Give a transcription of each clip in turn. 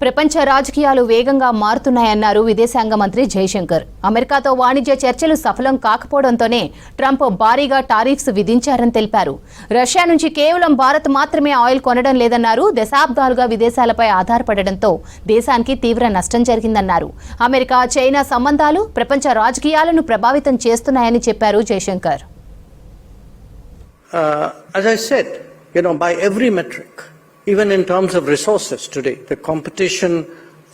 ప్రపంచ రాజకీయాలు వేగంగా మారుతున్నాయన్నారు విదేశాంగ మంత్రి జైశంకర్. అమెరికాతో వాణిజ్య చర్చలు సఫలం కాకపోవడంతోనే ట్రంప్ భారీగా టారిఫ్స్ విధించారని తెలిపారు. రష్యా నుంచి కేవలం భారత్ మాత్రమే ఆయిల్ కొనడం లేదన్నారు. దశాబ్దాలుగా విదేశాలపై ఆధారపడడంతో దేశానికి తీవ్ర నష్టం జరిగిందన్నారు. అమెరికా చైనా సంబంధాలు ప్రపంచ రాజకీయాలను ప్రభావితం చేస్తున్నాయని చెప్పారు Jaishankar. As I said, by every metric, even in terms of resources today, the competition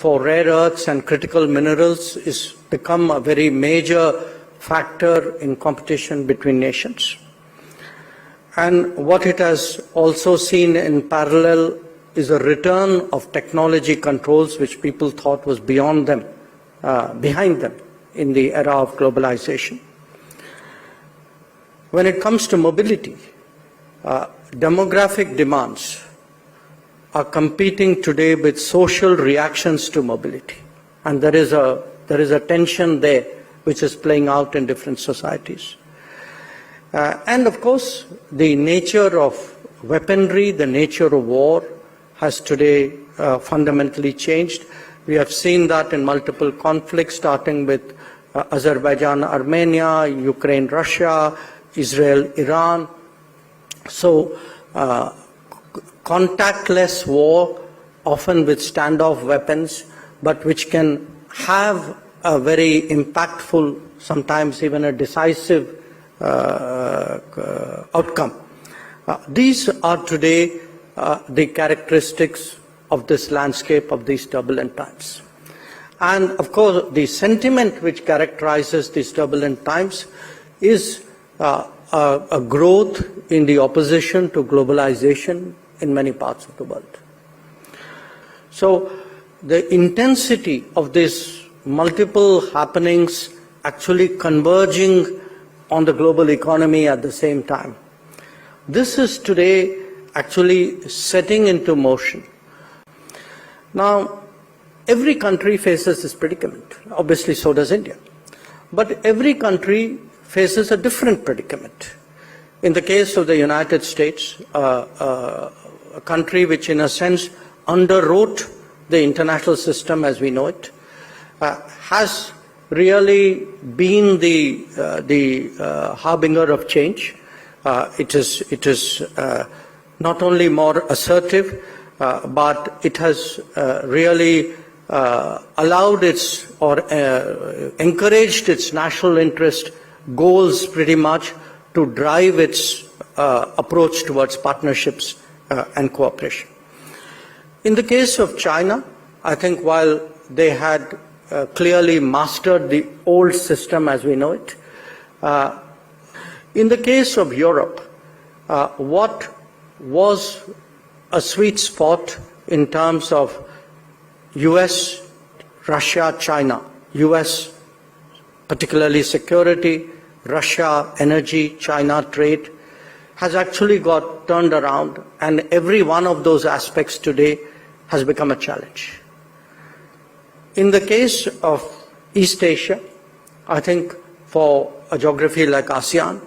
for rare earths and critical minerals has become a very major factor in competition between nations. And what it has also seen in parallel is a return of technology controls which people thought was beyond them, behind them in the era of globalization. When it comes to mobility, demographic demands are competing today with social reactions to mobility, and there is a tension there which is playing out in different societies. And of course, the nature of weaponry, the nature of war has today fundamentally changed. We have seen that in multiple conflicts, starting with Azerbaijan, Armenia, Ukraine, Russia, Israel, Iran. So, contactless war, often with standoff weapons, but which can have a very impactful, sometimes even a decisive outcome. These are today the characteristics of this landscape of these turbulent times. And of course, the sentiment which characterizes these turbulent times is a growth in the opposition to globalization in many parts of the world. So the intensity of these multiple happenings actually converging on the global economy at the same time, this is today actually setting into motion. Now, every country faces this predicament. Obviously, so does India. But every country faces a different predicament. In the case of the United States, a country which in a sense underwrote the international system as we know it, has really been the harbinger of change. It is not only more assertive, but it has really allowed encouraged its national interest goals pretty much to drive its approach towards partnerships and cooperation. In the case of China, I think while they had clearly mastered the old system as we know it, in the case of Europe, what was a sweet spot in terms of US, Russia, China, US particularly security, Russia energy, China trade, has actually got turned around, and every one of those aspects today has become a challenge. In the case of East Asia, I think for a geography like ASEAN,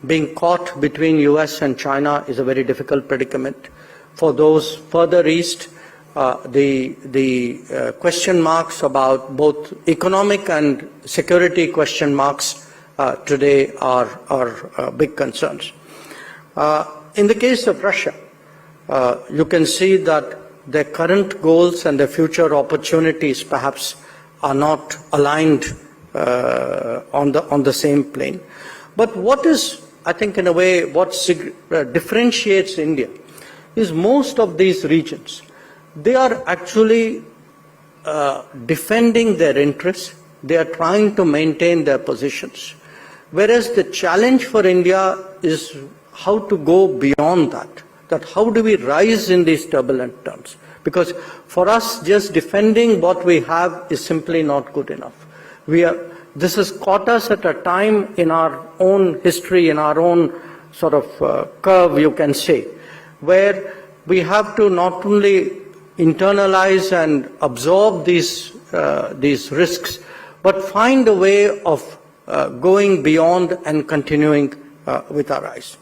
being caught between US and China is a very difficult predicament. For those further east, the question marks about both economic and security question marks today are big concerns. In the case of Russia, you can see that their current goals and their future opportunities perhaps are not aligned on the same plane. But what is, I think in a way, what differentiates India is most of these regions, they are actually defending their interests. They are trying to maintain their positions. Whereas the challenge for India is how to go beyond that how do we rise in these turbulent times? Because for us, just defending what we have is simply not good enough. This has caught us at a time in our own history, in our own sort of curve, you can say, where we have to not only internalize and absorb these risks, but find a way of going beyond and continuing with our rise.